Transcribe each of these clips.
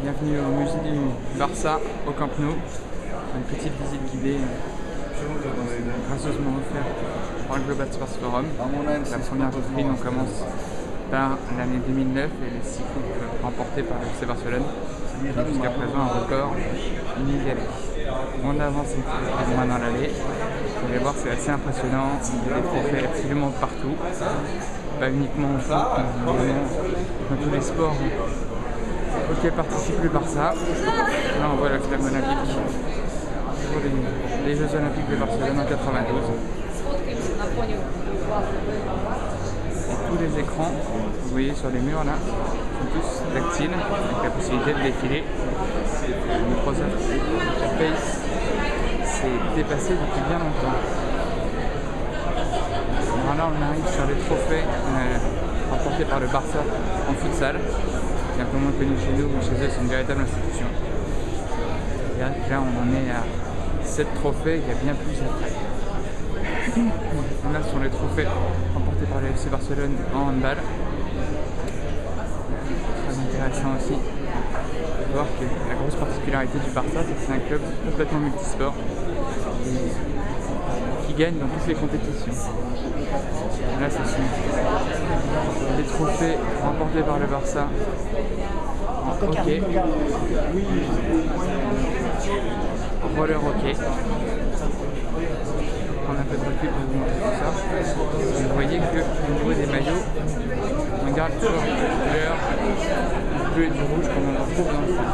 Bienvenue au musée du Barça au Camp Nou. Une petite visite guidée gracieusement offerte par le Global Sports Forum. La première vitrine, on commence par l'année 2009 et les 6 coupes remportées par le FC Barcelone. Jusqu'à présent un record inégalé. On avance plus loin dans l'allée. Vous allez voir, c'est assez impressionnant. Il y a des trophées absolument partout. Pas uniquement au foot, mais dans tous les sports auxquels participe le Barça. Là on voit le flamme olympique pour les Jeux Olympiques de Barcelone en 92. Et tous les écrans, vous voyez sur les murs là, sont tous tactiles, avec la possibilité de défiler. Microsoft Interface s'est dépassé depuis bien longtemps. Alors là on arrive sur les trophées remportés par le Barça en futsal. C'est un peu moins connu chez nous, mais chez eux c'est une véritable institution. Et là on en est à 7 trophées, il y a bien plus après. Là ce sont les trophées remportés par le FC Barcelone en handball. Très intéressant aussi de voir que la grosse particularité du Barça, c'est que c'est un club complètement multisport qui gagne dans toutes les compétitions. Là ce sont les trophées remportés par le Barça en hockey, roller hockey. On a un peu de recul pour vous montrer tout ça. Vous voyez qu'au niveau des maillots, on garde toujours la couleur du bleu et du rouge comme on en trouve dans le foot.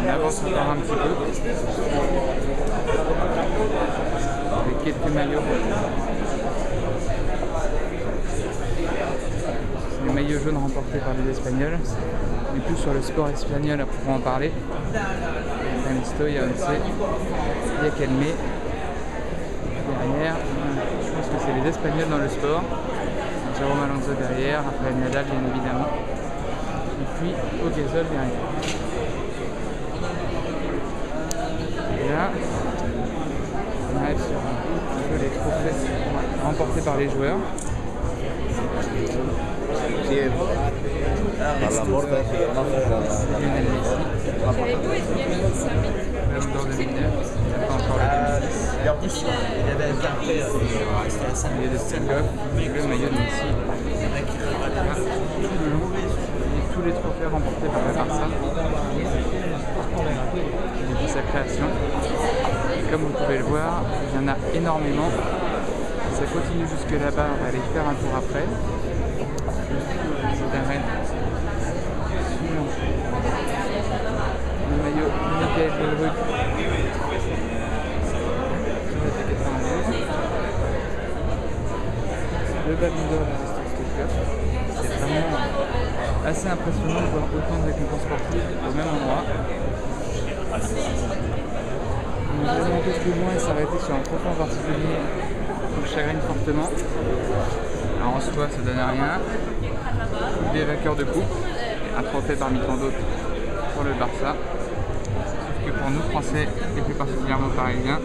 On avance encore un petit peu avec quelques maillots. Les maillots jaunes remportés par les Espagnols. On est plus sur le sport espagnol à pouvoir en parler. Ernesto, Yaonce, Yakelme. Derrière, je pense que c'est les Espagnols dans le sport. Jérôme Alonso derrière, Rafael Nadal bien évidemment. Et puis Pogazol derrière. Et là, on arrive sur un peu les trophées remportés par les joueurs. Lionel Messi. L'homme d'or 2009. Pas encore le maillot de Stelgoff, le maillot de Messi. Tout le long, et tous les trophées remportés par le Barça depuis sa création. Et comme vous pouvez le voir, il y en a énormément. Ça continue jusque là-bas, on va aller faire un tour après. C'est un raid. Le maillot Michael Leroux. Le ballon d'or de Steve Cup. C'est vraiment assez impressionnant de voir autant de récompenses sportives au même endroit. On va aller un peu plus loin et s'arrêter sur un trophée en particulier qui me chagrine fortement. Alors en soi ça donne à rien. Des vainqueurs de coupe, un trophée parmi tant d'autres pour le Barça. Sauf que pour nous Français et plus particulièrement parisiens,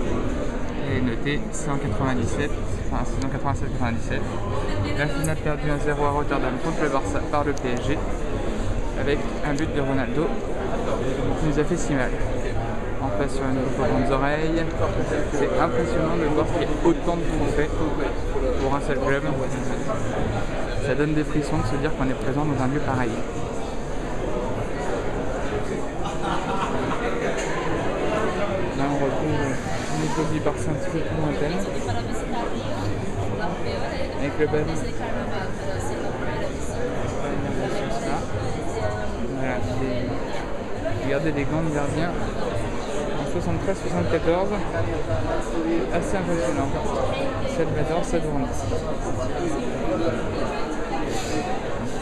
il est noté 197, enfin saison 87-97. La finale perdue 1-0 à Rotterdam contre le Barça par le PSG avec un but de Ronaldo qui nous a fait si mal. On passe sur une coupe aux grandes oreilles. C'est impressionnant de voir qu'il y a autant de trophées pour un seul club. Ça donne des frissons de se dire qu'on est présent dans un lieu pareil. Là on retrouve une époque du Barça un petit peu plus lointaine. Avec le ballon. Voilà, regardez les gants de gardien en 73-74. Assez impressionnant. Salvador Sadorni.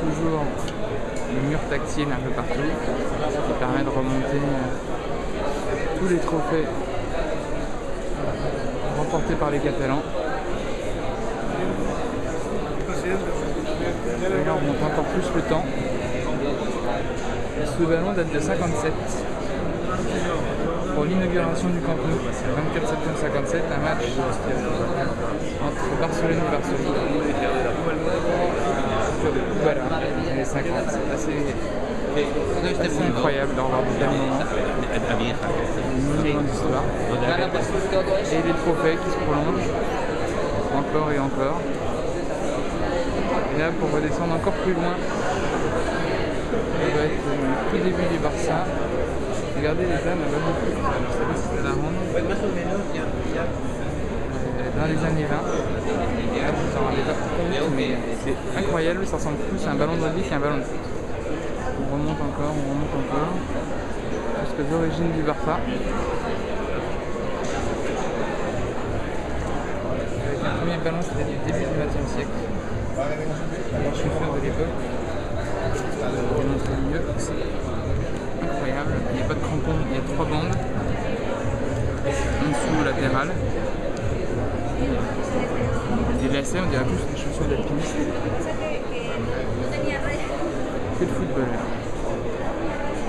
Toujours le mur tactile un peu partout qui permet de remonter tous les trophées remportés par les Catalans. Et là on monte encore plus le temps. Et ce ballon date de 57. Pour l'inauguration du Camp Nou, c'est le 24 septembre 57, un match entre Barcelone et Barcelone. Voilà, les 50, assez C'est incroyable de revoir de tels moments. Une grande histoire. Et les trophées qui se prolongent encore et encore. Et là, pour redescendre encore plus loin, ça va être le tout début du Barça. Regardez les dames, elle va beaucoup. Je ne sais pas si c'est la ronde. Dans les années 20. Et là, vous en rendez pas compte, mais c'est incroyable. Ça ressemble plus à un ballon de rugby qu'à un ballon de foot. On remonte encore jusqu'aux origines du Barça. Le premier ballon, c'était du début du XXe siècle. Le chauffeur de l'époque. Et notre milieu, c'est incroyable. Il n'y a pas de crampons, il y a 3 bandes. En dessous latéral. Des lacets, on dirait plus des chaussures d'alpiniste. C'est le football.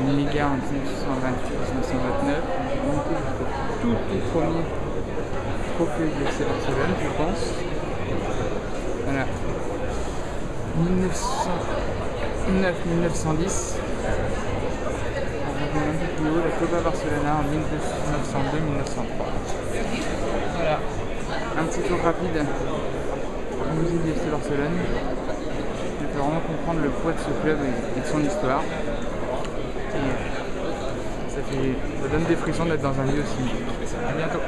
Une Liga en 1928-1929. Monté jusqu'au tout premier trophée du FC Barcelone, je pense. Voilà. 1909-1910. On va un peu plus haut, la Copa Barcelona en 1902-1903. Voilà. Un petit tour rapide au musée du FC Barcelone. Ça fait vraiment comprendre le poids de ce club et de son histoire. Et ça donne des frissons d'être dans un lieu aussi. A bientôt.